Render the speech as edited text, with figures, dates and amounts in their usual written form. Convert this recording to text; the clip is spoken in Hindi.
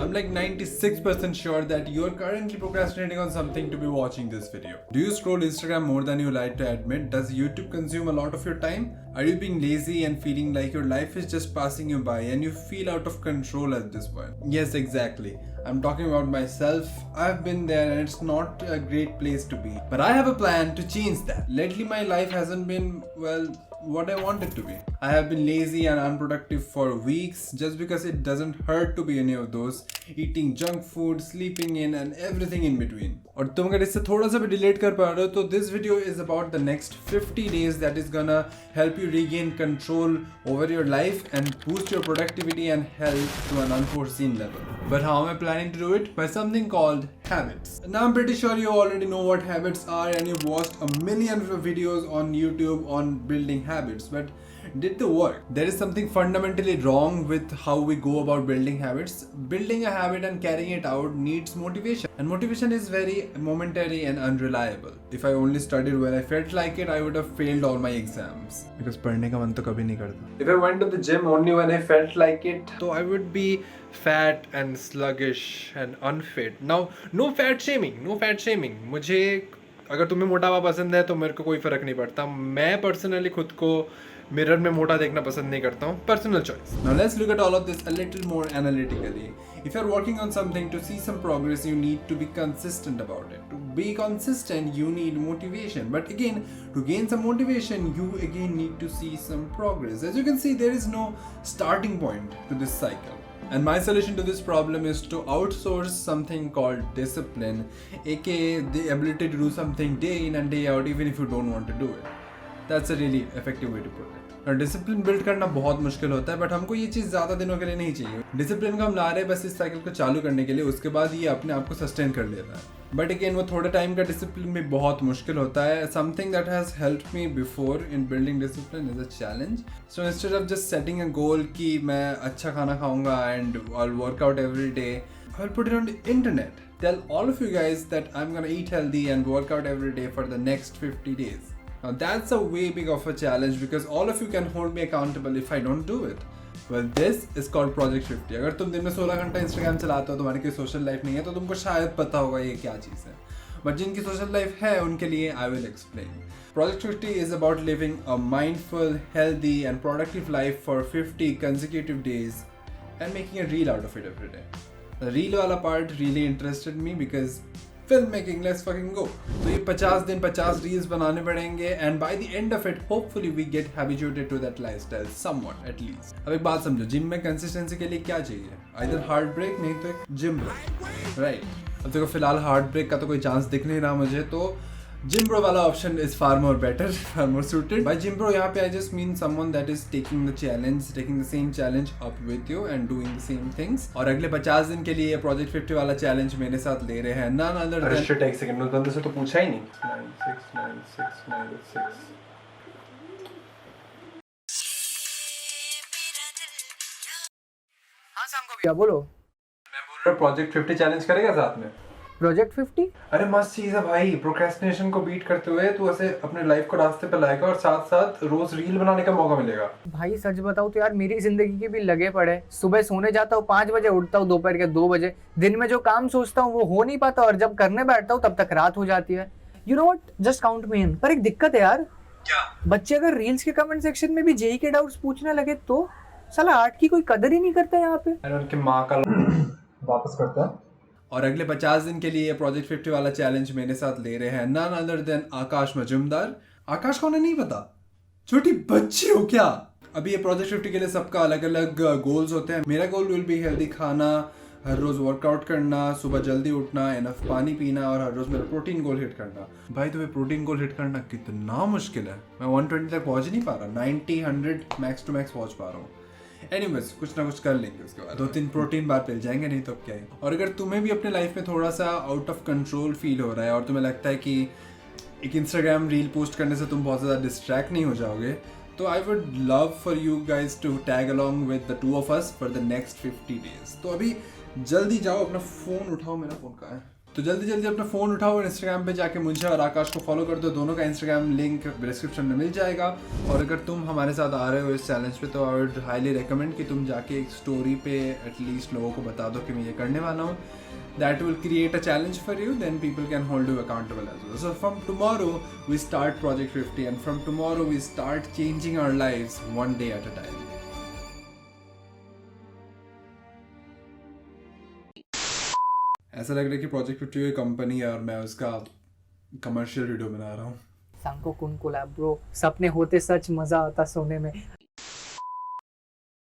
I'm like 96% sure that you are currently procrastinating on something to be watching this video. Do you scroll Instagram more than you like to admit? Does YouTube consume a lot of your time? Are you being lazy and feeling like your life is just passing you by and you feel out of control at this point? Yes, exactly. I'm talking about myself. I've been there and it's not a great place to be. But I have a plan to change that. Lately my life hasn't been, well, what I want it to be. I have been lazy and unproductive for weeks just because it doesn't hurt to be any of those, eating junk food, sleeping in and everything in between. और तुम अगर इससे थोड़ा सा भी डिलीट कर पा रहे हो तो this video is about the next 50 days that is gonna help you regain control over your life and boost your productivity and health to an unforeseen level. But how am I planning to do it? By something called habits. Now I'm pretty sure you already know what habits are and you've watched a million videos on YouTube on building habits, but did they work? There is something fundamentally wrong with how we go about building habits. Building a habit and carrying it out needs motivation, and motivation is very momentary and unreliable. If I only studied when I felt like it, I would have failed all my exams. Because पढ़ने का मन तो कभी नहीं करता. If I went to the gym only when I felt like it, so I would be fat and sluggish and unfit. Now, no fat shaming, no fat shaming. मुझे अगर तुम्हें मोटापा पसंद है तो मेरे को कोई फर्क नहीं पड़ता. मैं पर्सनली खुद को मिरर में मोटा देखना पसंद नहीं करता हूँ. Personal choice. Now let's look at all of this a little more analytically. If you're working on something, to see some progress, you need to be consistent about it. To be consistent, you need motivation. But again, to gain some motivation, you again need to see some progress. As you can see, there is no starting point to this cycle. And my solution to this problem is to outsource something called discipline, aka the ability to do something day in and day out even if you don't want to do it. That's a really effective way to put it. और डिसिप्लिन बिल्ड करना बहुत मुश्किल होता है, बट हमको ये चीज़ ज़्यादा दिनों के लिए नहीं चाहिए. डिसिप्लिन को हम ला रहे हैं बस इस साइकिल को चालू करने के लिए, उसके बाद ये अपने आप को सस्टेन कर लेता है. बट अगेन वो थोड़े टाइम का डिसिप्लिन भी बहुत मुश्किल होता है. Something that has helped me before in building discipline is a challenge. So instead of just setting a goal कि मैं अच्छा खाना खाऊंगा and I will work out every day, I will put it on the internet. Tell all of you guys that I am gonna eat healthy and work out every day for the next 50 days. Now that's a way big of a challenge because all of you can hold me accountable if I don't do it. Well, this is called Project 50. अगर तुम दिन में 16 घंटा Instagram चलाते हो, तुम्हारी कोई सोशल लाइफ नहीं है तो तुमको शायद पता होगा ये क्या चीज़ है. बट जिनकी सोशल लाइफ है उनके लिए I will explain. Project 50 is about living a mindful, healthy and productive life for 50 consecutive days and making a reel out of it every day. The reel वाला part really interested me because filmmaking, let's fucking go. तो ये 50 दिन 50 reels बनाने पड़ेंगे and by the end of it, hopefully we get habituated to that lifestyle somewhat at least. अब एक बात समझो, जिम में कंसिस्टेंसी के लिए क्या चाहिए? Either heart break नहीं तो एक जिम ब्रेक, right? अब देखो फिलहाल हार्ट ब्रेक का तो कोई चांस दिख नहीं रहा मुझे, तो जिम ब्रो वाला option is far more better, far more suited. By gym bro यहाँ पे I just mean someone that is taking the challenge, taking the same challenge up with you and doing the same things. और अगले 50 दिन के लिए ये प्रोजेक्ट 50 वाला चैलेंज मेरे साथ ले रहे हैं नन अदर देन. शिट, एक सेकंड, उस बंदे से तो पूछा ही नहीं. 969696. हाँ सांको भैया बोलो. मैं बोल रहा प्रोजेक्ट 50 चैलेंज करेगा साथ में. प्रोजेक्ट 50? अरे मस्त चीज है भाई. प्रोक्रेस्टिनेशन को बीट करते हुए तू ऐसे अपने लाइफ को रास्ते पे लाएगा और साथ साथ रोज रील बनाने का मौका मिलेगा. भाई सच बताऊं तो यार मेरी जिंदगी के भी लगे पड़े. सुबह सोने जाता हूँ 5 बजे, उठता हूँ दोपहर के 2 बजे. दिन में जो काम सोचता हूँ वो हो नहीं पाता और जब करने बैठता हूँ तब तक रात हो जाती है. You know what, just count me in. पर एक दिक्कत है यार. क्या? बच्चे अगर रील्स के कमेंट सेक्शन में भी जेई के डाउट्स पूछने लगे तो साला आर्ट की कोई कदर ही नहीं करता यहाँ पे. अरे उनके माँ का वापस करता है. और अगले 50 दिन के लिए ये प्रोजेक्ट 50 वाला चैलेंज मेरे साथ ले रहे हैं नन अदर देन आकाश मजुमदार. आकाश कौन है नहीं पता? छोटी बच्ची हो क्या? अभी ये प्रोजेक्ट 50 के लिए सबका अलग अलग गोल्स होते हैं. मेरा गोल विल बी हेल्दी खाना, हर रोज वर्कआउट करना, सुबह जल्दी उठना, इनफ पानी पीना और हर रोज मेरा प्रोटीन गोल हिट करना. भाई तुम्हें प्रोटीन गोल हिट करना कितना मुश्किल है. मैं 120 तक पहुंच नहीं पा रहा, 90 100 मैक्स टू मैक्स पहुंच पा रहा हूँ. एनीवेज कुछ ना कुछ कर लेंगे उसके बाद. 2-3 प्रोटीन बार मिल जाएंगे, नहीं तो क्या है. और अगर तुम्हें भी अपने लाइफ में थोड़ा सा आउट ऑफ कंट्रोल फील हो रहा है और तुम्हें लगता है कि एक इंस्टाग्राम रील पोस्ट करने से तुम बहुत ज़्यादा डिस्ट्रैक्ट नहीं हो जाओगे, तो I would love for you guys to tag along with the 2 of us for the next 50 days. तो अभी जल्दी जाओ, अपना फ़ोन उठाओ. मेरा फ़ोन कहाँ है? तो जल्दी जल्दी अपना फ़ोन उठाओ और इंस्टाग्राम पे जाके मुझे और आकाश को फॉलो कर दो। दोनों का इंस्टाग्राम लिंक डिस्क्रिप्शन में मिल जाएगा। और अगर तुम हमारे साथ आ रहे हो इस चैलेंज पे तो आई वुड हाईली रिकमेंड कि तुम जाके एक स्टोरी पे एटलीस्ट लोगों को बता दो कि मैं ये करने वाला हूँ। That will create a challenge for you, then people can hold you accountable as well. So from tomorrow we start Project 50 and from tomorrow we start changing our lives one day at a time. ऐसा लग रहा है कि प्रोजेक्ट 50 एक कंपनी है और मैं उसका कमर्शियल वीडियो बना रहा हूँ। सांको कुन कोलैब ब्रो, सपने होते सच, मजा आता सोने में।